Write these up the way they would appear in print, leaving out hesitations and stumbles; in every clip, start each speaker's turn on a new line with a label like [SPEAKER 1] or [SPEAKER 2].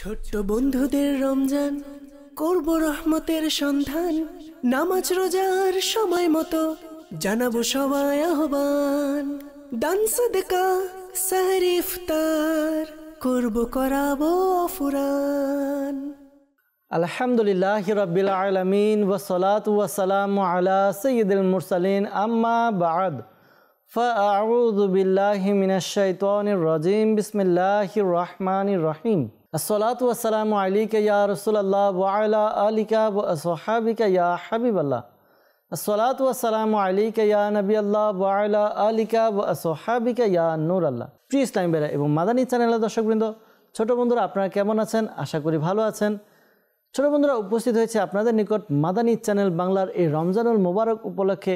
[SPEAKER 1] ছোট্ট বন্ধুদের রমজান করব রহমতের সন্ধান, নামাজ রোজার সময় মতো জানাবো সবাই আহ্বান। দান সাদকা সাহরি ইফতার করব করাবো ফুরান।
[SPEAKER 2] আলহামদুলিল্লাহি রাব্বিল আলামিন ওয়াসসালাতু ওয়াসসালামু আলা সাইয়্যিদিল মুরসালিন আম্মা বা'দ ফাআউযু বিল্লাহি মিনাশ শাইতানির রাজীম বিসমিল্লাহির রহমানির রহিম। আসসালাতু ওয়াসসালামু আলাইকা ইয়া রাসূলুল্লাহ ওয়া আলা আলিকা ওয়া আসহাবিকা ইয়া হাবিবাল্লাহ। আসসালাতু ওয়াসসালামু আলাইকা ইয়া নবিয়াল্লাহ ওয়া আলা আলিকা ওয়া আসহাবিকা ইয়া নূরাল্লাহ। প্রিয় ইসলামী ভাইরা এবং মাদানী চ্যানেলের দর্শকবৃন্দ, ছোট বন্ধুরা আপনারা কেমন আছেন? আশা করি ভালো আছেন। ছোট বন্ধুরা, উপস্থিত হয়েছে আপনাদের নিকট মাদানী চ্যানেল বাংলার এই রমজানুল মোবারক উপলক্ষে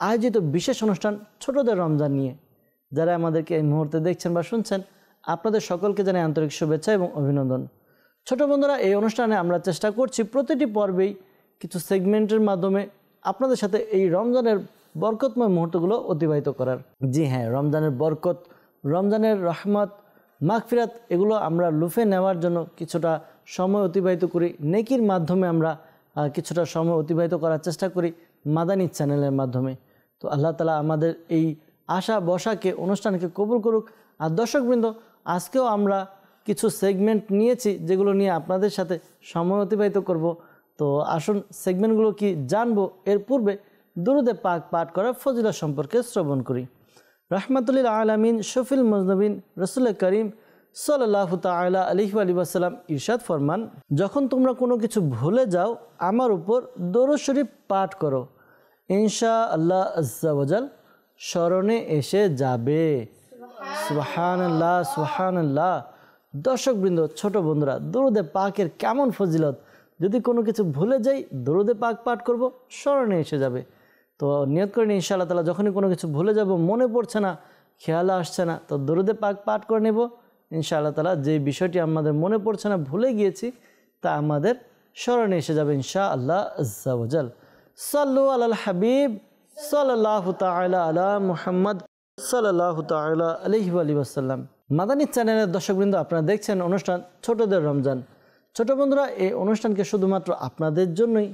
[SPEAKER 2] আয়োজিত বিশেষ অনুষ্ঠান ছোটদের রমজান নিয়ে। যারা আমাদেরকে এই মুহূর্তে দেখছেন বা শুনছেন, আপনাদের সকলকে জানাই আন্তরিক শুভেচ্ছা এবং অভিনন্দন। ছোট বন্ধুরা, এই অনুষ্ঠানে আমরা চেষ্টা করছি প্রতিটি পর্বেই কিছু সেগমেন্টের মাধ্যমে আপনাদের সাথে এই রমজানের বরকতময় মুহূর্তগুলো অতিবাহিত করার। জি হ্যাঁ, রমজানের বরকত, রমজানের রহমত, মাগফিরাত এগুলো আমরা লুফে নেওয়ার জন্য কিছুটা সময় অতিবাহিত করি। নেকির মাধ্যমে আমরা কিছুটা সময় অতিবাহিত করার চেষ্টা করি মাদানী চ্যানেলের মাধ্যমে। তো আল্লাহ তাআলা আমাদের এই আশা বসাকে, অনুষ্ঠানকে কবুল করুক। আর দর্শকবৃন্দ, আজকেও আমরা কিছু সেগমেন্ট নিয়েছি যেগুলো নিয়ে আপনাদের সাথে সময় অতিবাহিত করব। তো আসুন সেগমেন্টগুলো কি জানবো এর পূর্বে দুরূদে পাক পাঠ করার ফজিলত সম্পর্কে শ্রবণ করি। রাহমাতুল্লিল আলামিন শফিল মুজনবিন রাসূল করিম সাল্লাল্লাহু তাআলা আলাইহি ওয়া সাল্লাম ইরশাদ ফরমান, যখন তোমরা কোনো কিছু ভুলে যাও আমার উপর দরুদ শরীফ পাঠ করো, ইনশাআল্লাহ আজ্জা ওয়া জাল স্মরণে এসে যাবে। সুবহানাল্লাহ সুবহানাল্লাহ। দর্শকবৃন্দ, ছোট বন্ধুরা, দরুদে পাকের কেমন ফজিলত! যদি কোনো কিছু ভুলে যাই দরুদে পাক পাঠ করব, স্মরণে এসে যাবে। তো নিয়ত করে নিই ইনশাআল্লাহ তাআলা, যখনই কোনো কিছু ভুলে যাব, মনে পড়ছে না, খেয়াল আসছে না, তো দরুদে পাক পাঠ করে নেব ইনশাআল্লাহ তাআলা। যে বিষয়টি আমাদের মনে পড়ছে না, ভুলে গিয়েছি, তা আমাদের স্মরণে এসে যাবে ইনশাআল্লাহ আজ্জা ওয়া জাল। সাল্লু আলাল হাবিব সাল্লাল্লাহু তাআলা আলা মুহাম্মদ সাল্লাল্লাহু তাআলা আলাইহি ওয়া সাল্লাম। মাদানী চ্যানেলের দর্শকবৃন্দ, আপনারা দেখছেন অনুষ্ঠান ছোটদের রমজান। ছোট বন্ধুরা, এই অনুষ্ঠানকে শুধুমাত্র আপনাদের জন্যই,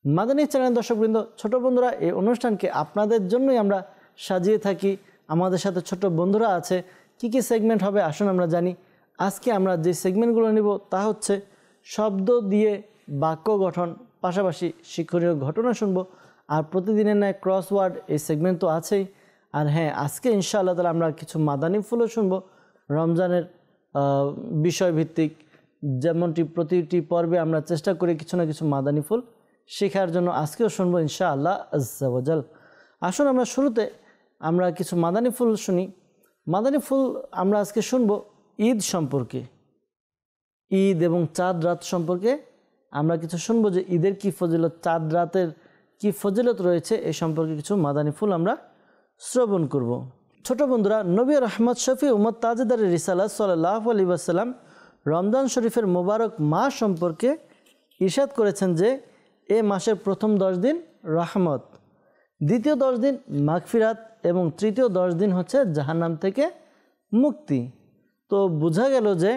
[SPEAKER 2] মাদানী চ্যানেলের দর্শকবৃন্দ, ছোট বন্ধুরা, এই অনুষ্ঠানকে আপনাদের জন্যই আমরা সাজিয়ে থাকি। আমাদের সাথে ছোট বন্ধুরা আছে। কি কি সেগমেন্ট হবে আসুন আমরা জানি। আজকে আমরা যে সেগমেন্টগুলো নেব তা হচ্ছে শব্দ দিয়ে বাক্য গঠন, পাশাপাশি শিক্ষণীয় ঘটনা শুনবো, আর প্রতিদিনের ন্যায় ক্রসওয়ার্ড এই সেগমেন্ট তো আছেই। আর হ্যাঁ, আজকে ইনশাআল্লাহ তাআলা আমরা কিছু মাদানী ফুলও শুনবো রমজানের বিষয়ভিত্তিক। যেমনটি প্রতিটি পর্বে আমরা চেষ্টা করি কিছু না কিছু মাদানী ফুল শেখার জন্য, আজকেও শুনবো ইনশাআল্লাহ আজ্জা ওয়া জাল। আসুন আমরা শুরুতে আমরা কিছু মাদানী ফুল শুনি। মাদানী ফুল আমরা আজকে শুনবো ঈদ সম্পর্কে, ঈদ এবং চাঁদ রাত সম্পর্কে আমরা কিছু শুনবো, যে ঈদের কি ফজিলত, চাঁদ রাতের কি ফজিলত রয়েছে, এই সম্পর্কে কিছু মাদানী ফুল আমরা শ্রবণ করব। ছোট বন্ধুরা, নবী রহমত শফি উম্মত তাজেদারের রিসালাত সাল্লাল্লাহু আলাইহি ওয়াসাল্লাম রমজান শরীফের মোবারক মাস সম্পর্কে ইরশাদ করেছেন যে এ মাসের প্রথম 10 দিন রহমত, দ্বিতীয় 10 দিন মাগফিরাত এবং তৃতীয় 10 দিন হচ্ছে জাহান্নাম থেকে মুক্তি। তো বোঝা গেল যে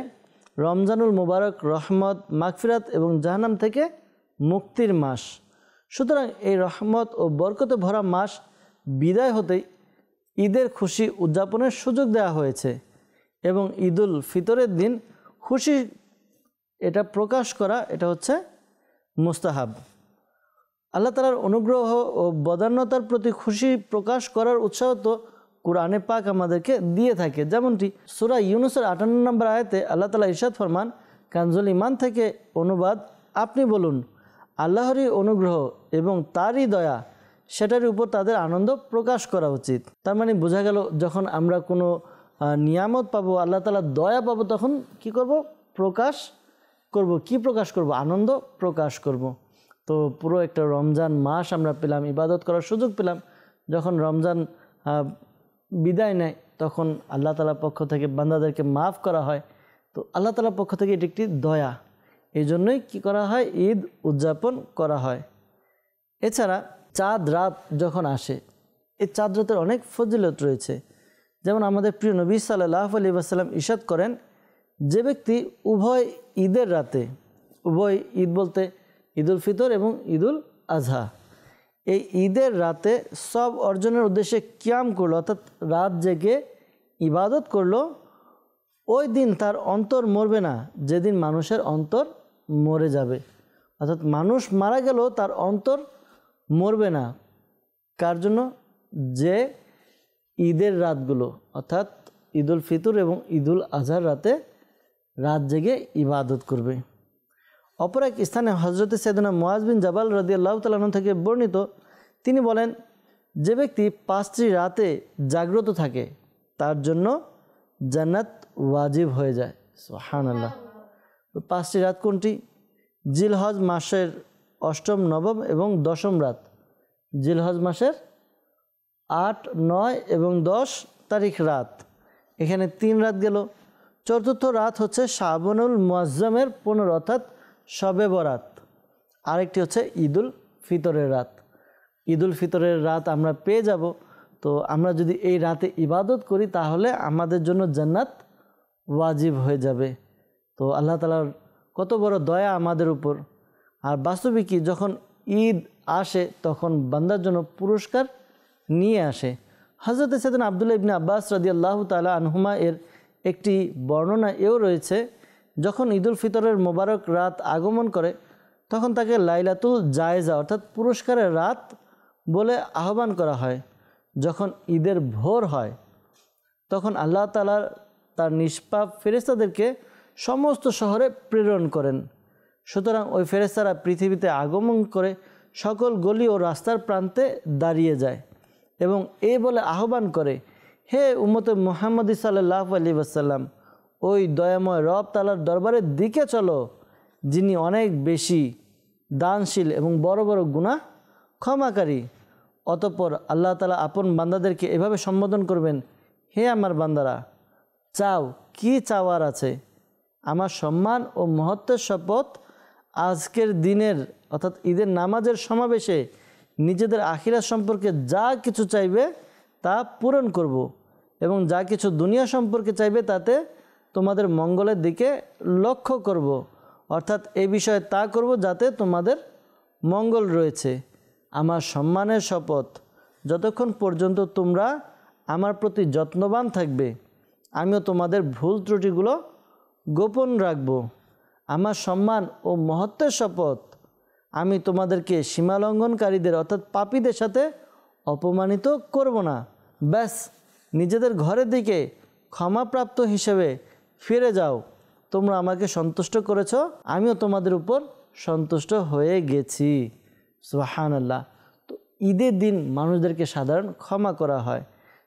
[SPEAKER 2] রমজানুল মোবারক রহমত, মাগফিরাত এবং জাহান্নাম থেকে মুক্তির মাস। সুতরাং এই রহমত ও বরকতে ভরা মাস বিদায় হতেই ঈদের খুশি উদযাপনের সুযোগ দেওয়া হয়েছে এবং ঈদুল ফিতরের দিন খুশি এটা প্রকাশ করা, এটা হচ্ছে মুস্তাহাব। আল্লাহ তাআলার অনুগ্রহ ও বদান্যতার প্রতি খুশি প্রকাশ করার উৎসাহ তো কোরআনে পাক আমাদেরকে দিয়ে থাকে। যেমনটি সূরা ইউনূসের 58 নম্বর আয়াতে আল্লাহ তাআলা ইরশাদ ফরমান, কানজুল ঈমান থেকে অনুবাদ, আপনি বলুন আল্লাহরই অনুগ্রহ এবং তারই দয়া, সেটার উপর তাদের আনন্দ প্রকাশ করা উচিত। তার মানে বোঝা গেল, যখন আমরা কোনো নিয়ামত পাবো, আল্লাহ তাআলার দয়া পাবো, তখন কি করব? প্রকাশ করব। কি প্রকাশ করব? আনন্দ প্রকাশ করব। তো পুরো একটা রমজান মাস আমরা পেলাম, ইবাদত করার সুযোগ পেলাম। যখন রমজান বিদায় নেয় তখন আল্লাহ তাআলার পক্ষ থেকে বান্দাদেরকে মাফ করা হয়। তো আল্লাহ তাআলার পক্ষ থেকে এটি একটি দয়া, এই জন্যই কী করা হয়? ঈদ উদযাপন করা হয়। এছাড়া চাঁদ রাত যখন আসে, এই চাঁদ রাতের অনেক ফজিলত রয়েছে। যেমন আমাদের প্রিয় নবী সাল্লাল্লাহু আলাইহি ওয়াসাল্লাম ইরশাদ করেন, যে ব্যক্তি উভয় ঈদের রাতে, উভয় ঈদ বলতে ঈদুল ফিতর এবং ঈদুল আজহা, এই ঈদের রাতে সব অর্জনের উদ্দেশ্যে কিয়াম করলো, অর্থাৎ রাত জেগে ইবাদত করলো, ওই দিন তার অন্তর মরবে না যেদিন মানুষের অন্তর মরে যাবে। অর্থাৎ মানুষ মারা গেলেও তার অন্তর মরবে না। কার জন্য? যে ঈদের রাতগুলো অর্থাৎ ঈদুল ফিতর এবং ঈদুল আজহার রাতে রাত জেগে ইবাদত করবে। অপর এক স্থানে হজরত সাইয়েদনা মুআজ বিন জাবাল রাদিয়াল্লাহু তাআলা আনহু থেকে বর্ণিত, তিনি বলেন, যে ব্যক্তি 5টি রাতে জাগ্রত থাকে তার জন্য জান্নাত ওয়াজিব হয়ে যায়। সুবহানাল্লাহ। 5টি রাত কোনটি? জিলহজ মাসের 8ম, 9ম এবং 10ম রাত। জিলহজ মাসের 8, 9 এবং 10 তারিখ রাত, এখানে 3 রাত গেল। চতুর্থ রাত হচ্ছে শাবানুল মুআজ্জমের 15, অর্থাৎ শবে বরাত। আরেকটি হচ্ছে ঈদুল ফিতরের রাত। ঈদুল ফিতরের রাত আমরা পেয়ে যাব। তো আমরা যদি এই রাতে ইবাদত করি তাহলে আমাদের জন্য জান্নাত ওয়াজিব হয়ে যাবে। তো আল্লাহ তাআলার কত বড় দয়া আমাদের উপর। আর বাস্তবিকই যখন ঈদ আসে তখন বান্দার জন্য পুরস্কার নিয়ে আসে। হযরত সাইয়েদনা আব্দুল্লাহ ইবনে আব্বাস রাদিয়াল্লাহু তাআলা আনহুমা এর একটি বর্ণনা এও রয়েছে, যখন ঈদুল ফিতরের মোবারক রাত আগমন করে তখন তাকে লাইলাতুল জায়েজা অর্থাৎ পুরস্কারের রাত বলে আহ্বান করা হয়। যখন ঈদের ভোর হয় তখন আল্লাহ তাআলা তার নিষ্পাপ ফেরেশতাদেরকে সমস্ত শহরে প্রেরণ করেন। সুতরাং ওই ফেরেশতারা পৃথিবীতে আগমন করে সকল গলি ও রাস্তার প্রান্তে দাঁড়িয়ে যায় এবং এই বলে আহ্বান করে, হে উম্মতে মুহাম্মদ সাল্লাল্লাহু আলাইহি ওয়াসাল্লাম, ওই দয়াময় রব তাআলার দরবারের দিকে চলো, যিনি অনেক বেশি দানশীল এবং বড় বড় গুনাহ ক্ষমাকারী। অতঃপর আল্লাহ তাআলা আপন বান্দাদেরকে এভাবে সম্বোধন করবেন, হে আমার বান্দারা, চাও কি চাওয়ার আছে? আমার সম্মান ও মহত্বের শপথ, আজকের দিনের অর্থাৎ ঈদের নামাজের সমাবেশে নিজেদের আখিরাত সম্পর্কে যা কিছু চাইবে তা পূরণ করব এবং যা কিছু দুনিয়া সম্পর্কে চাইবে তাতে তোমাদের মঙ্গলের দিকে লক্ষ্য করব। অর্থাৎ এই বিষয়ে তা করব যাতে তোমাদের মঙ্গল রয়েছে। আমার সম্মানের শপথ, যতক্ষণ পর্যন্ত তোমরা আমার প্রতি যত্নবান থাকবে আমিও তোমাদের ভুল ত্রুটিগুলো গোপন রাখব। আমার সম্মান ও মহত্বের শপথ, আমি তোমাদেরকে সীমালঙ্ঘনকারীদের অর্থাৎ পাপীদের সাথে অপমানিত করব না। ব্যাস নিজেদের ঘরের দিকে ক্ষমাপ্রাপ্ত হিসেবে ফিরে যাও। তোমরা আমাকে সন্তুষ্ট করেছ, আমিও তোমাদের উপর সন্তুষ্ট হয়ে গেছি। সুবহানাল্লাহ। তো ঈদের দিন মানুষদেরকে সাধারণ ক্ষমা করা হয়।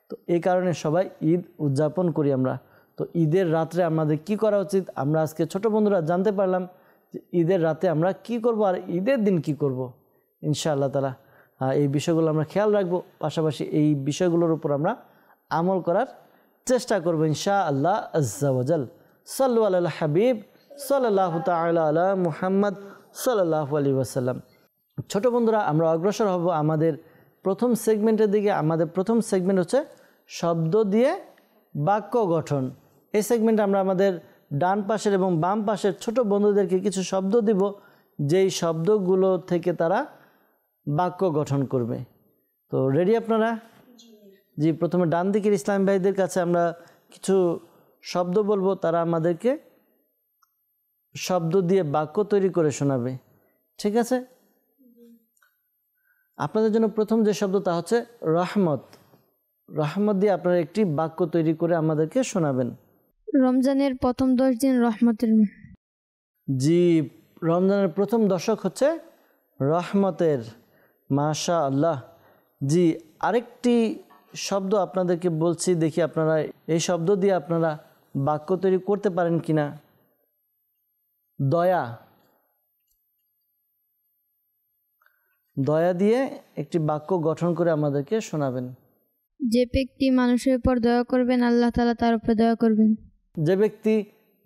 [SPEAKER 2] তো এই কারণে সবাই ঈদ উদযাপন করি আমরা। তো ঈদের রাত্রে আমাদের কি করা উচিত আমরা আজকে ছোট বন্ধুরা জানতে পারলাম যে ঈদের রাতে আমরা কি করব আর ঈদের দিন কি করব। ইনশাআল্লাহ তাআলা এই বিষয়গুলো আমরা খেয়াল রাখবো, পাশাপাশি এই বিষয়গুলোর উপর আমরা আমল করার চেষ্টা করব ইনশাআল্লাহ আজ্জা ওয়া জাল। সাল্লু আলাল হাবিব সাল্লাল্লাহু তাআলা আলা মুহাম্মদ সাল্লাল্লাহু আলাইহি ওয়াসাল্লাম। ছোট বন্ধুরা, আমরা অগ্রসর হব আমাদের প্রথম সেগমেন্টের দিকে। আমাদের প্রথম সেগমেন্ট হচ্ছে শব্দ দিয়ে বাক্য গঠন। এই সেগমেন্টে আমরা আমাদের ডান পাশের এবং বাম পাশের ছোট বন্ধুদেরকে কিছু শব্দ দিব, যেই শব্দগুলো থেকে তারা বাক্য গঠন করবে। তো রেডি আপনারা? জি, প্রথমে ডান দিকের ইসলাম ভাইদের কাছে আমরা কিছু শব্দ বলবো, তারা আমাদেরকে শব্দ দিয়ে বাক্য তৈরি করে শোনাবে। ঠিক আছে? আপনাদের জন্য প্রথম যে শব্দ তা হচ্ছে রহমত। রহমত দিয়ে আপনারা একটি বাক্য তৈরি করে আমাদেরকে শোনাবেন।
[SPEAKER 3] রমজানের প্রথম 10 দিন রহমতের।
[SPEAKER 2] জি, রমজানের প্রথম দশক হচ্ছে রহমতের। মাশা আল্লাহ। জি, আরেকটি শব্দ আপনাদেরকে বলছি, দেখি আপনারা এই শব্দ দিয়ে আপনারা বাক্য তৈরি করতে পারেন কিনা। দয়া। দয়া দিয়ে একটি বাক্য গঠন করে আমাদেরকে শোনাবেন।
[SPEAKER 3] যে ব্যক্তি মানুষের উপর দয়া করবেন আল্লাহ তাআলা তার উপর দয়া করবেন।
[SPEAKER 2] যে ব্যক্তি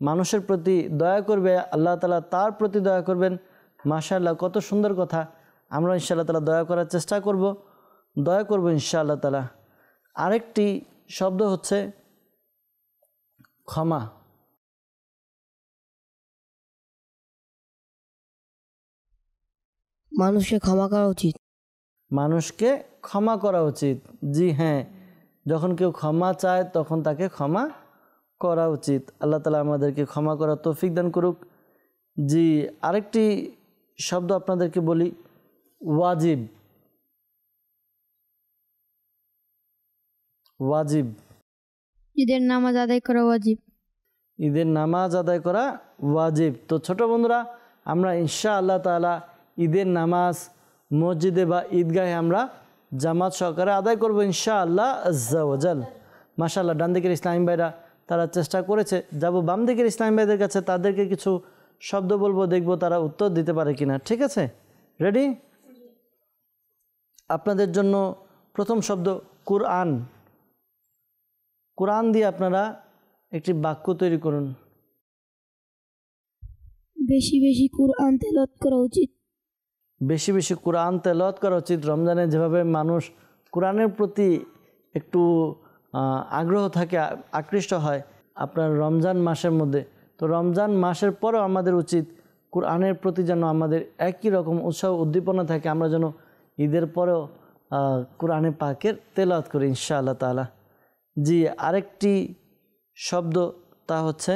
[SPEAKER 2] মানুষের প্রতি দয়া করবে আল্লাহ তাআলা তার প্রতি দয়া করবেন। মাশাআল্লাহ, কত সুন্দর কথা। আমরা ইনশাআল্লাহ তাআলা দয়া করার চেষ্টা করব, দয়া করব ইনশাআল্লাহ তাআলা। আরেকটি শব্দ হচ্ছে ক্ষমা।
[SPEAKER 4] মানুষকে ক্ষমা করা উচিত।
[SPEAKER 2] মানুষকে ক্ষমা করা উচিত। জি হ্যাঁ, যখন কেউ ক্ষমা চায় তখন তাকে ক্ষমা করা উচিত। আল্লাহ তাআলা আমাদেরকে ক্ষমা করার তৌফিক দান করুক। জি, আরেকটি শব্দ আপনাদেরকে বলি, ওয়াজিব। ওয়াজিব,
[SPEAKER 3] ঈদের নামাজ আদায় করা ওয়াজিব।
[SPEAKER 2] ঈদের নামাজ আদায় করা ওয়াজিব। তো ছোট বন্ধুরা, আমরা ইনশাআল্লাহ তাআলা ঈদের নামাজ মসজিদে বা ঈদগাহে আমরা জামাত সহকারে আদায় করব ইনশাআল্লাহ আজ্জা ওয়াজাল। মাশাআল্লাহ, ডান দিকের ইসলামী ভাইরা তারা চেষ্টা করেছে। যাব বাম দিকের ইসলামী ভাইদের কাছে, তাদেরকে কিছু শব্দ বলবো, দেখব তারা উত্তর দিতে পারে কিনা। ঠিক আছে, রেডি? আপনাদের জন্য প্রথম শব্দ কুরআন। কোরআন দিয়ে আপনারা একটি বাক্য তৈরি করুন।
[SPEAKER 4] বেশি বেশি কুরআন তেলাওয়াত করা উচিত।
[SPEAKER 2] বেশি বেশি কোরআন তেলাওয়াত করা উচিত। রমজানে যেভাবে মানুষ কোরআনের প্রতি একটু আগ্রহ থাকে, আকৃষ্ট হয় আপনার রমজান মাসের মধ্যে, তো রমজান মাসের পরেও আমাদের উচিত কোরআনের প্রতি যেন আমাদের একই রকম উৎসাহ উদ্দীপনা থাকে, আমরা যেন ঈদের পরেও কোরআনে পাকের তেলাওয়াত করি ইনশাআল্লাহ তাআলা। জি, আরেকটি শব্দ, তা হচ্ছে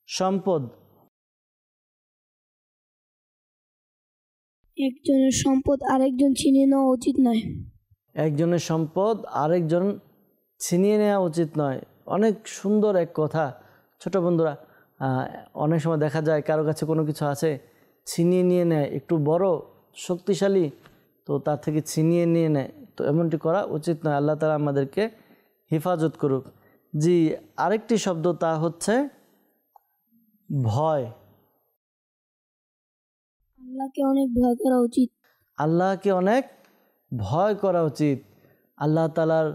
[SPEAKER 2] সম্পদ।
[SPEAKER 4] একজনের সম্পদ আরেকজন ছিনিয়ে নেওয়া উচিত নয়।
[SPEAKER 2] একজনের সম্পদ আরেকজন ছিনিয়ে নেওয়া উচিত নয়। অনেক সুন্দর এক কথা ছোট বন্ধুরা। অনেক সময় দেখা যায় কারো কাছে কোনো কিছু আছে, ছিনিয়ে নিয়ে নেয়, একটু বড় শক্তিশালী, তো তার থেকে ছিনিয়ে নিয়ে নেয়। তো এমনটি করা উচিত নয়। আল্লাহ তাআলা আমাদেরকে হেফাজত করুক। জি, আরেকটি শব্দ, তা হচ্ছে ভয়।
[SPEAKER 4] আল্লাহকে অনেক ভয় করা উচিত।
[SPEAKER 2] আল্লাহকে অনেক ভয় করা উচিত। আল্লাহ তাআলার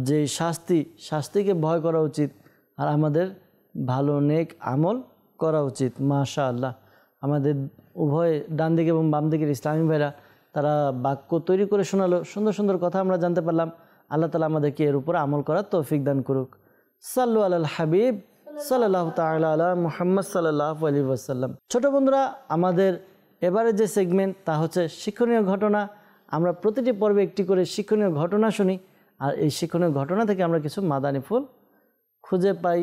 [SPEAKER 2] যে শাস্তিকে ভয় করা উচিত, আর আমাদের ভালো নেক আমল করা উচিত। মাশাআল্লাহ, আমাদের উভয় ডান দিকে এবং বাম দিকের ইসলামী ভাইরা তারা বাক্য তৈরি করে শোনালো, সুন্দর সুন্দর কথা আমরা জানতে পারলাম। আল্লাহ তাআলা আমাদেরকে এর উপর আমল করার তৌফিক দান করুক। সাল্লু আলাল হাবিব সাল্লাল্লাহু তাআলা আলা মুহাম্মদ সাল্লাল্লাহু আলাইহি ওয়াসাল্লাম। ছোট বন্ধুরা, আমাদের এবারে যে সেগমেন্ট, তা হচ্ছে শিক্ষণীয় ঘটনা। আমরা প্রতিটি পর্বে একটি করে শিক্ষণীয় ঘটনা শুনি, আর এই শিক্ষণীয় ঘটনা থেকে আমরা কিছু মাদানী ফুল খুঁজে পাই,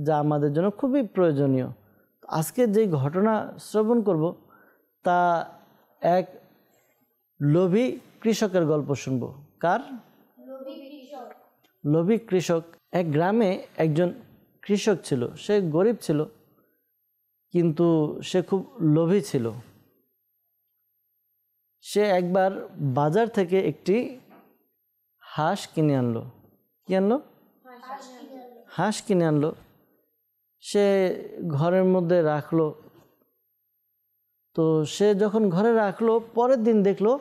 [SPEAKER 2] যা আমাদের জন্য খুবই প্রয়োজনীয়। আজকে যে ঘটনা শ্রবণ করব, তা এক লোভী কৃষকের গল্প শুনব। কার? লোভী কৃষক। এক গ্রামে একজন কৃষক ছিল। সে গরিব ছিল, কিন্তু সে খুব লোভী ছিল। সে একবার বাজার থেকে একটি হাঁস কিনে আনলো। কি আনলো? হাঁস কিনে আনলো। সে ঘরের মধ্যে রাখলো। তো সে যখন ঘরে রাখলো, পরের দিন দেখলো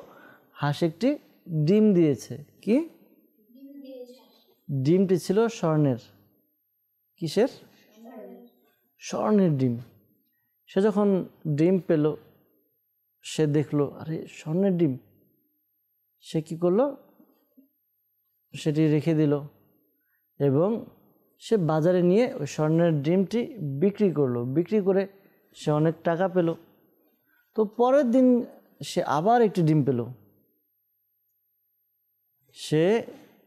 [SPEAKER 2] হাঁস একটি ডিম দিয়েছে। কি? ডিমটি ছিল স্বর্ণের। কিসের? স্বর্ণের ডিম। সে যখন ডিম পেল, সে দেখলো আরে স্বর্ণের ডিম। সে কি করলো? সেটি রেখে দিল এবং সে বাজারে নিয়ে ওই স্বর্ণের ডিমটি বিক্রি করলো। বিক্রি করে সে অনেক টাকা পেল। তো পরের দিন সে আবার একটি ডিম পেল। সে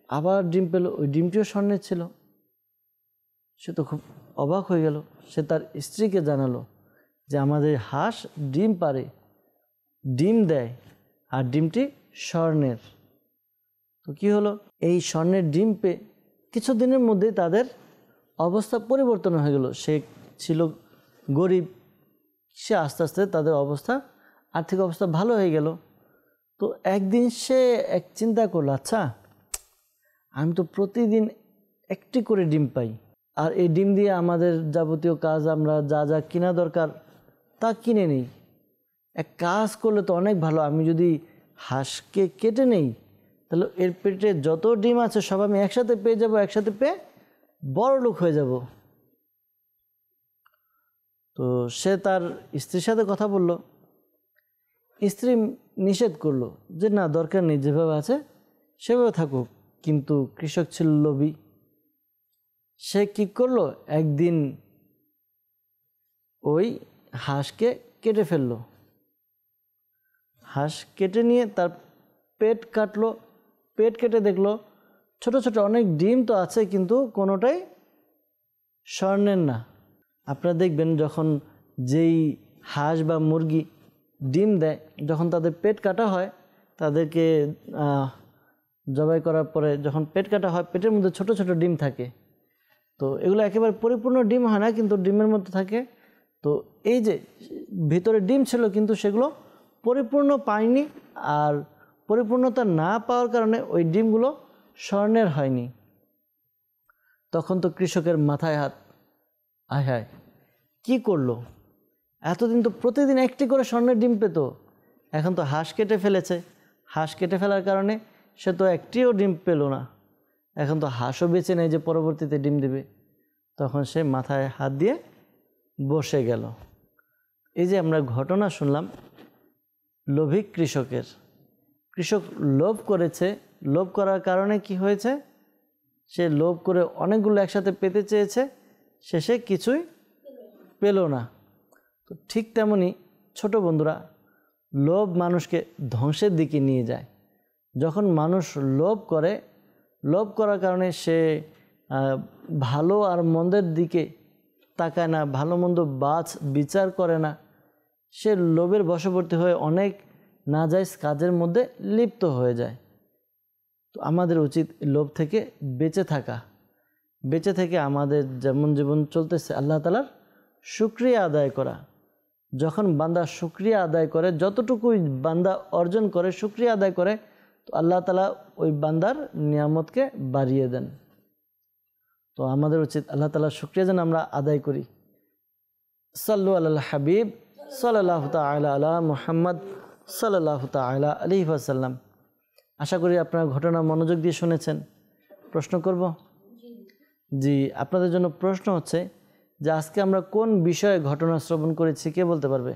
[SPEAKER 2] আবার ডিম পেল, ওই ডিমটিও স্বর্ণের ছিল। সে তো খুব অবাক হয়ে গেল। সে তার স্ত্রীকে জানালো যে আমাদের হাঁস ডিম পাড়ে, ডিম দেয়, আর ডিমটি স্বর্ণের। তো কি হলো? এই স্বর্ণের ডিম পেয়ে কিছুদিনের মধ্যেই তাদের অবস্থা পরিবর্তন হয়ে গেল। সে ছিল গরিব, সে আস্তে আস্তে তাদের আর্থিক অবস্থা ভালো হয়ে গেল। তো একদিন সে এক চিন্তা করলো, আচ্ছা আমি তো প্রতিদিন একটি করে ডিম পাই, আর এই ডিম দিয়ে আমাদের যাবতীয় কাজ, আমরা যা যা কিনা দরকার তা কিনে নিই। এক কাজ করলে তো অনেক ভালো, আমি যদি হাঁসকে কেটে নেই, তাহলে এর পেটে যত ডিম আছে সব আমি একসাথে পেয়ে যাব, একসাথে পেয়ে বড় লোক হয়ে যাব। তো সে তার স্ত্রীর সাথে কথা বলল। স্ত্রী নিষেধ করলো যে না, দরকার নেই, যেভাবে আছে সেভাবে থাকুক। কিন্তু কৃষক ছিল লোভী। সে কি করলো? একদিন ওই হাঁসকে কেটে ফেললো। হাঁস কেটে নিয়ে তার পেট কাটলো, পেট কেটে দেখলো ছোট ছোট অনেক ডিম তো আছে কিন্তু কোনোটাই স্বর্ণের না। আপনারা দেখবেন যখন যেই হাঁস বা মুরগি ডিম দেয়, যখন তাদের পেট কাটা হয়, তাদেরকে জবাই করার পরে যখন পেট কাটা হয়, পেটের মধ্যে ছোট ছোট ডিম থাকে। তো এগুলো একেবারে পরিপূর্ণ ডিম হয় না, কিন্তু ডিমের মধ্যে থাকে। তো এই যে ভিতরে ডিম ছিল কিন্তু সেগুলো পরিপূর্ণ পায়নি, আর পরিপূর্ণতা না পাওয়ার কারণে ওই ডিমগুলো স্বর্ণের হয়নি। তখন তো কৃষকের মাথায় হাত, আয় হায় কী করলো, এতদিন তো প্রতিদিন একটি করে স্বর্ণের ডিম পেত, এখন তো হাঁস কেটে ফেলেছে, হাঁস কেটে ফেলার কারণে সে তো একটিও ডিম পেল না, এখন তো হাঁসও বেঁচে নেই যে পরবর্তীতে ডিম দেবে। তখন সে মাথায় হাত দিয়ে বসে গেল। এই যে আমরা ঘটনা শুনলাম লোভী কৃষকের, কৃষক লোভ করেছে, লোভ করার কারণে কি হয়েছে, সে লোভ করে অনেকগুলো একসাথে পেতে চেয়েছে, শেষে কিছুই পেল না। তো ঠিক তেমনি ছোট বন্ধুরা, লোভ মানুষকে ধ্বংসের দিকে নিয়ে যায়। যখন মানুষ লোভ করে, লোভ করার কারণে সে ভালো আর মন্দের দিকে তাকায় না, ভালো মন্দ বিচার করে না, সে লোভের বশবর্তী হয়ে অনেক নাজায়েজ কাজের মধ্যে লিপ্ত হয়ে যায়। তো আমাদের উচিত লোভ থেকে বেঁচে থাকা, বেঁচে থেকে আমাদের যেমন জীবন চলতেছে আল্লাহ তাআলার শুকরিয়া আদায় করা। যখন বান্দা শুকরিয়া আদায় করে, যতটুকুই বান্দা অর্জন করে শুকরিয়া আদায় করে, তো আল্লাহ তাআলা ওই বান্দার নিয়ামতকে বাড়িয়ে দেন। তো আমাদের উচিত আল্লাহ তাআলার শুকরিয়া যেন আমরা আদায় করি। সাল্লু আলাল হাবিব সাল্লাল্লাহু তাআলা আলা মুহাম্মদ সাল্লাল্লাহু তাআলা আলাইহি ওয়াসাল্লাম। আশা করি আপনারা ঘটনা মনোযোগ দিয়ে শুনেছেন। প্রশ্ন করব? জি, আপনাদের জন্য প্রশ্ন হচ্ছে যে আজকে আমরা কোন বিষয়ে ঘটনা শ্রবণ করেছি, কে বলতে পারবে?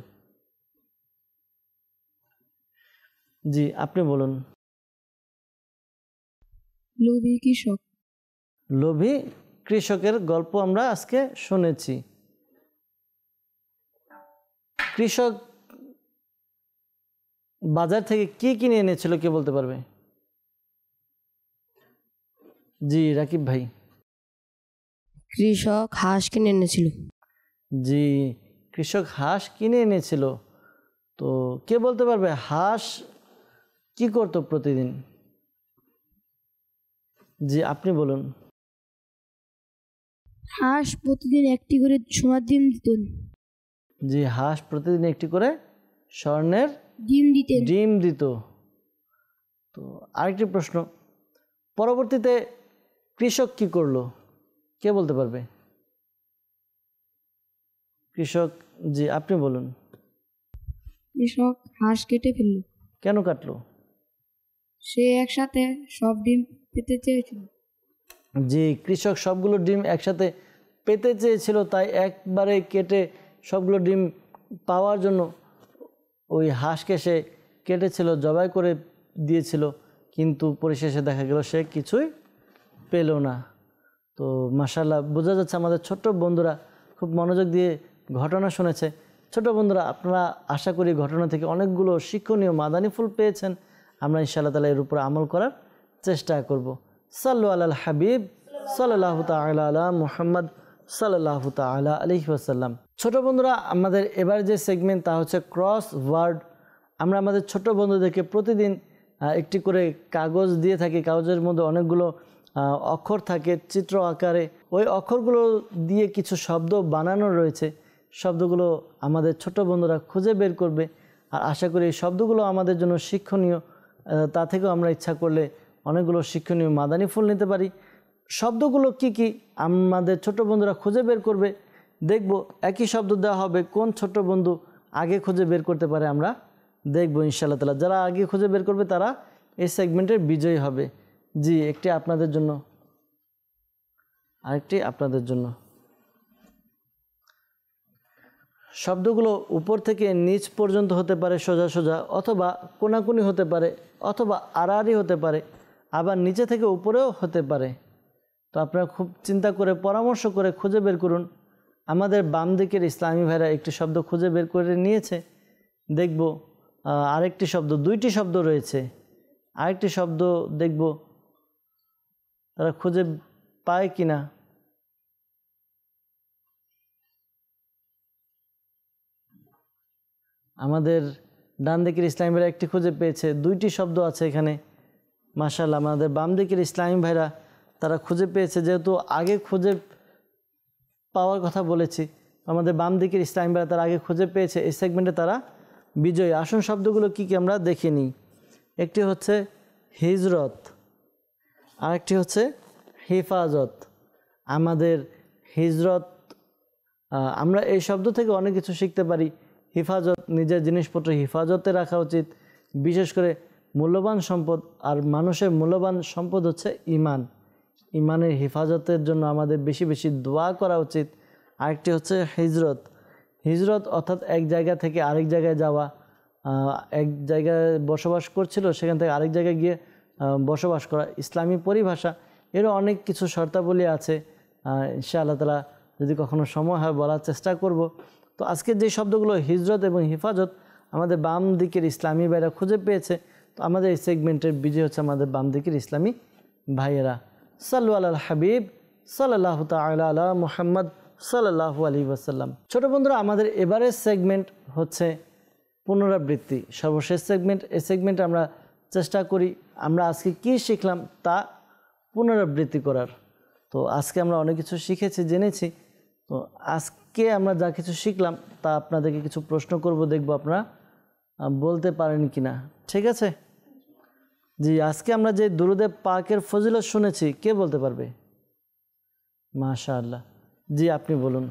[SPEAKER 2] জি, আপনি বলুন।
[SPEAKER 4] লোভী কৃষক।
[SPEAKER 2] লোভী কৃষকের গল্প আমরা আজকে শুনেছি। কৃষক বাজার থেকে কি কিনে এনেছিল, কে বলতে পারবে? জি, রাকিব ভাই।
[SPEAKER 4] কৃষক হাঁস কিনে এনেছিল।
[SPEAKER 2] জি, কৃষক হাঁস কিনে এনেছিল। তো কে বলতে পারবে হাঁস কি করতো প্রতিদিন? জি, আপনি বলুন।
[SPEAKER 4] হাঁস প্রতিদিন একটি করে সোনার ডিম দিত।
[SPEAKER 2] জি, হাঁস প্রতিদিন একটি করে স্বর্ণের
[SPEAKER 4] ডিম
[SPEAKER 2] দিত। তো আরেকটি প্রশ্ন, পরবর্তীতে কৃষক কি করলো, কে বলতে পারবে? কৃষক, জি আপনি বলুন।
[SPEAKER 4] কৃষক হাঁস কেটে ফেলল।
[SPEAKER 2] কেন কাটলো?
[SPEAKER 4] সে একসাথে সব ডিম পেতে চেয়েছিল।
[SPEAKER 2] জি, কৃষক সবগুলো ডিম একসাথে পেতে চেয়েছিল, তাই একবারে কেটে সবগুলো ডিম পাওয়ার জন্য ওই হাঁসকে সে কেটেছিল, জবাই করে দিয়েছিল, কিন্তু পরিশেষে দেখা গেল সে কিছুই পেল না। তো মাশাআল্লাহ, বোঝা যাচ্ছে আমাদের ছোট্ট বন্ধুরা খুব মনোযোগ দিয়ে ঘটনা শুনেছে। ছোট বন্ধুরা, আপনারা আশা করি ঘটনা থেকে অনেকগুলো শিক্ষণীয় মাদানী ফুল পেয়েছেন। আমরা ইনশাআল্লাহ তাআলা এর উপর আমল করার চেষ্টা করব। সাল্লু আলাল হাবিব সাল্লাল্লাহু তাআলা আলা মুহাম্মদ সাল্লাল্লাহু তাআলা আলাইহি ওয়াসাল্লাম। ছোট বন্ধুরা, আমাদের এবার যে সেগমেন্ট তা হচ্ছে ক্রস ওয়ার্ড। আমরা আমাদের ছোট বন্ধুদেরকে প্রতিদিন একটি করে কাগজ দিয়ে থাকি, কাগজের মধ্যে অনেকগুলো অক্ষর থাকে চিত্র আকারে। ওই অক্ষরগুলো দিয়ে কিছু শব্দ বানানো রয়েছে, শব্দগুলো আমাদের ছোট বন্ধুরা খুঁজে বের করবে। আর আশা করি এই শব্দগুলো আমাদের জন্য শিক্ষণীয়, তা থেকেও আমরা ইচ্ছা করলে অনেকগুলো শিক্ষণীয় মাদানী ফুল নিতে পারি। শব্দগুলো কি কি আমাদের ছোট বন্ধুরা খুঁজে বের করবে। দেখব একই শব্দ দেওয়া হবে, কোন ছোট বন্ধু আগে খুঁজে বের করতে পারে আমরা দেখব ইনশাআল্লাহ তাআলা। যারা আগে খুঁজে বের করবে তারা এই সেগমেন্টের বিজয়ী হবে। জি, একটি আপনাদের জন্য, আরেকটি আপনাদের জন্য। শব্দগুলো উপর থেকে নিচ পর্যন্ত হতে পারে সোজা সোজা, অথবা কোনাকুনি হতে পারে, অথবা আড়াআড়ি হতে পারে, আবার নিচে থেকে উপরেও হতে পারে। তো আপনারা খুব চিন্তা করে পরামর্শ করে খুঁজে বের করুন। আমাদের বাম দিকের ইসলামী ভাইরা একটি শব্দ খুঁজে বের করে নিয়েছে, দেখব আরেকটি শব্দ, দুইটি শব্দ রয়েছে, আরেকটি শব্দ দেখব তারা খুঁজে পায় কিনা। আমাদের ডান দিকের ইসলামী ভাইরা একটি খুঁজে পেয়েছে, দুইটি শব্দ আছে এখানে মাশাআল্লাহ। আমাদের বাম দিকের ইসলামী ভাইরা তারা খুঁজে পেয়েছে, যেহেতু আগে খুঁজে পাওয়ার কথা বলেছি, আমাদের বাম দিকের ইসলামী ভাইরা তারা আগে খুঁজে পেয়েছে, এই সেগমেন্টে তারা বিজয়ী। আসুন শব্দগুলো কী কী আমরা দেখে নিই। একটি হচ্ছে হিজরত, আরেকটি হচ্ছে হেফাজত। আমাদের হিজরত, আমরা এই শব্দ থেকে অনেক কিছু শিখতে পারি। হেফাজত, নিজের জিনিসপত্র হেফাজতে রাখা উচিত, বিশেষ করে মূল্যবান সম্পদ। আর মানুষের মূল্যবান সম্পদ হচ্ছে ইমান, ইমানের হেফাজতের জন্য আমাদের বেশি বেশি দোয়া করা উচিত। আরেকটি হচ্ছে হিজরত, হিজরত অর্থাৎ এক জায়গা থেকে আরেক জায়গায় যাওয়া। এক জায়গায় বসবাস করছিল, সেখান থেকে আরেক জায়গায় গিয়ে বসবাস করা, ইসলামী পরিভাষা। এরও অনেক কিছু শর্তাবলী আছে, ইনশাআল্লাহ তাআলা যদি কখনো সময় হয় বলার চেষ্টা করব। তো আজকে যে শব্দগুলো হিজরত এবং হেফাজত আমাদের বাম দিকের ইসলামী ভাইয়েরা খুঁজে পেয়েছে, তো আমাদের এই সেগমেন্টের বিজয় হচ্ছে আমাদের বাম দিকের ইসলামী ভাইয়েরা। সাল্লু আলাল হাবিব সাল্লাল্লাহু তাআলা আলা মুহাম্মদ সাল্লাল্লাহু আলাইহি ওয়াসাল্লাম। ছোট বন্ধুরা, আমাদের এবারের সেগমেন্ট হচ্ছে পুনরাবৃত্তি, সর্বশেষ সেগমেন্ট। এই সেগমেন্টে আমরা চেষ্টা করি আমরা আজকে কি শিখলাম তা পুনরাবৃত্তি করার। তো আজকে আমরা অনেক কিছু শিখেছি, জেনেছি। তো আজকে আমরা যা কিছু শিখলাম তা আপনাদেরকে কিছু প্রশ্ন করব, দেখব আপনারা বলতে পারেন কি না। ঠিক আছে? জি, আজকে আমরা যে দুরুদে পাকের ফজিলত শুনেছি, কে বলতে পারবে? মাশাআল্লাহ, জি আপনি বলুন।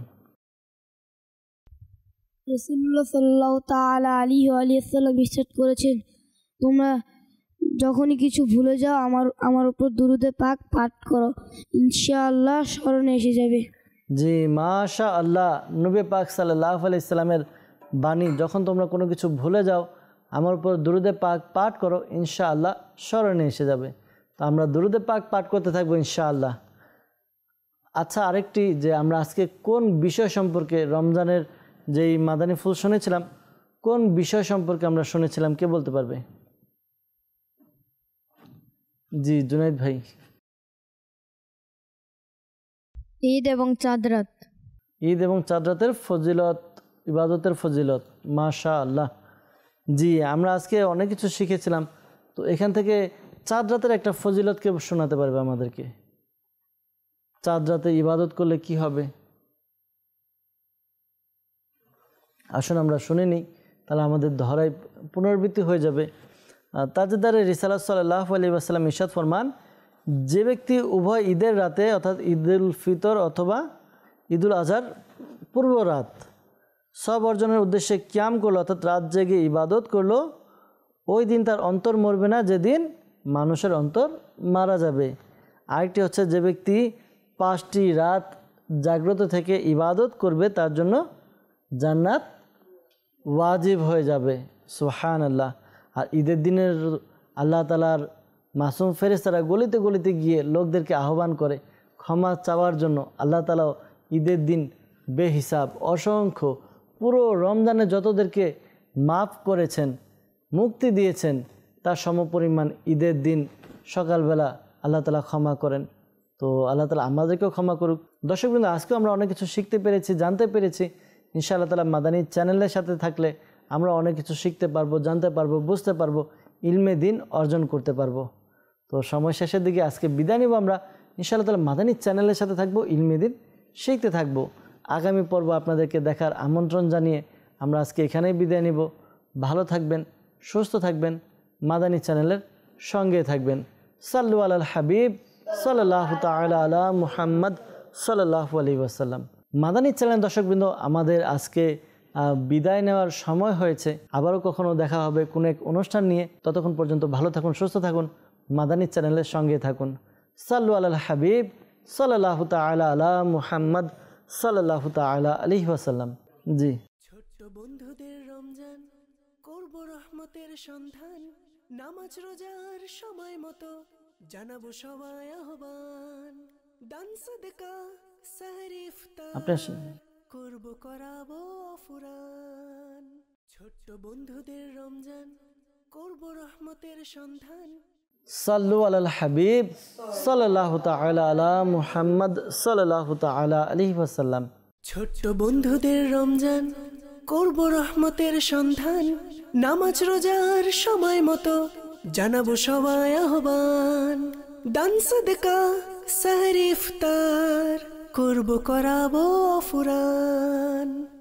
[SPEAKER 5] রাসূলুল্লাহ সাল্লাল্লাহু তাআলা আলাইহি ওয়াসাল্লাম ইরশাদ করেছেন, তোমরা যখনই কিছু ভুলে যাও আমার উপর দুরুদে পাক পাঠ করো, ইনশাআল্লাহ স্মরণে এসে যাবে।
[SPEAKER 2] জি মাশাআল্লাহ, নবী পাক সাল্লাল্লাহু আলাইহি সাল্লামের বাণী, যখন তোমরা কোনো কিছু ভুলে যাও আমার উপর দুরুদে পাক পাঠ করো, ইনশাআল্লাহ স্মরণে এসে যাবে। তো আমরা দুরুদে পাক পাঠ করতে থাকবো ইনশাআল্লাহ। আচ্ছা, আরেকটি যে আমরা আজকে কোন বিষয় সম্পর্কে, রমজানের যেই মাদানী ফুল শুনেছিলাম, কোন বিষয় সম্পর্কে আমরা শুনেছিলাম, কে বলতে পারবে? জি জুনাইদ ভাই।
[SPEAKER 3] ঈদ এবং চাঁদ রাত।
[SPEAKER 2] ঈদ এবং চাঁদ রাতের ফজিলত, ইবাদতের ফজিলত, মাশাআল্লাহ। জি, আমরা আজকে অনেক কিছু শিখেছিলাম। তো এখান থেকে চাঁদ রাতের একটা ফজিলত কে শোনাতে পারবে আমাদেরকে? চাঁদ রাতে ইবাদত করলে কি হবে? আসুন আমরা শুনে নিই, তাহলে আমাদের ধরায় পুনরাবৃত্তি হয়ে যাবে। তাজদারে রিসালাত সাল্লাল্লাহু আলাইহি ওয়াসাল্লাম ইরশাদ ফরমান, যে ব্যক্তি উভয় ঈদের রাতে অর্থাৎ ঈদুল ফিতর অথবা ঈদুল আজহার পূর্ব রাত সব অর্জনের উদ্দেশ্যে কিয়াম করলো, অর্থাৎ রাত জেগে ইবাদত করলো, ওই দিন তার অন্তর মরবে না, যেদিন মানুষের অন্তর মারা যাবে। আরেকটি হচ্ছে, যে ব্যক্তি 5টি রাত জাগ্রত থেকে ইবাদত করবে তার জন্য জান্নাত ওয়াজিব হয়ে যাবে। সুবহানাল্লাহ। আর ঈদের দিনের আল্লাহ তাআলার মাসুম ফেরেশতারা গলিতে গলিতে গিয়ে লোকদেরকে আহ্বান করে ক্ষমা চাওয়ার জন্য। আল্লাহ তাআলা ঈদের দিন বেহিসাব অসংখ্য, পুরো রমজানে যতদেরকে মাফ করেছেন, মুক্তি দিয়েছেন, তার সমপরিমাণ ঈদের দিন সকালবেলা আল্লাহ তাআলা ক্ষমা করেন। তো আল্লাহ তাআলা আমাদেরকেও ক্ষমা করুক। দর্শকবৃন্দ, আজকেও আমরা অনেক কিছু শিখতে পেরেছি, জানতে পেরেছি। ইনশাআল্লাহ তাআলা মাদানী চ্যানেলের সাথে থাকলে আমরা অনেক কিছু শিখতে পারবো, জানতে পারবো, বুঝতে পারবো, ইলমে দিন অর্জন করতে পারবো। তো সময় শেষের দিকে আজকে বিদায় নিব আমরা। ইনশাআল্লাহ তাআলা মাদানী চ্যানেলের সাথে থাকবো, ইলমে দিন শিখতে থাকবো। আগামী পর্ব আপনাদেরকে দেখার আমন্ত্রণ জানিয়ে আমরা আজকে এখানেই বিদায় নিব। ভালো থাকবেন, সুস্থ থাকবেন, মাদানী চ্যানেলের সঙ্গে থাকবেন। সাল্লু আলাল হাবিব সাল্লাল্লাহু তাআলা আলা মুহাম্মদ সাল্লাল্লাহু আলাইহি ওয়াসাল্লাম। মাদানী চ্যানেল দর্শকবৃন্দ, আমাদের আজকে বিদায় নেওয়ার সময় হয়েছে। আবারও কখনো দেখা হবে কোনো এক অনুষ্ঠান নিয়ে। ততক্ষণ পর্যন্ত ভালো থাকুন, সুস্থ থাকুন, মাদানী চ্যানেলের সঙ্গে থাকুন। সাল্লু আলাল হাবিব সাল্লাল্লাহু তাআলা আলা মুহাম্মদ সাল্লাল্লাহু তাআলা আলাইহি ওয়াসাল্লাম। জি,
[SPEAKER 1] ছোট্ট বন্ধুদের রমজান করব রহমতের সন্ধান, নামাজ রোজার সময় মতো জানাবো সবাই আহ্বান, দান সাদকা সেহরি ইফতার
[SPEAKER 2] আপনার
[SPEAKER 1] করব করাবো ফুরান। ছোট্ট বন্ধুদের রমজান করব রহমতের সন্ধান।
[SPEAKER 2] সাল্লু আলাল হাবিব সাল্লাল্লাহু তাআলা আলা মুহাম্মদ সাল্লাল্লাহু তাআলা আলাইহি ওয়াসাল্লাম।
[SPEAKER 1] ছোট্ট বন্ধুদের রমজান করব রহমতের সন্ধান। নামাজ রোজার সময় মতো জানাবো সবাই আহ্বান। দান সাদকা সাহরি ইফতার করব করাবো ফুরান।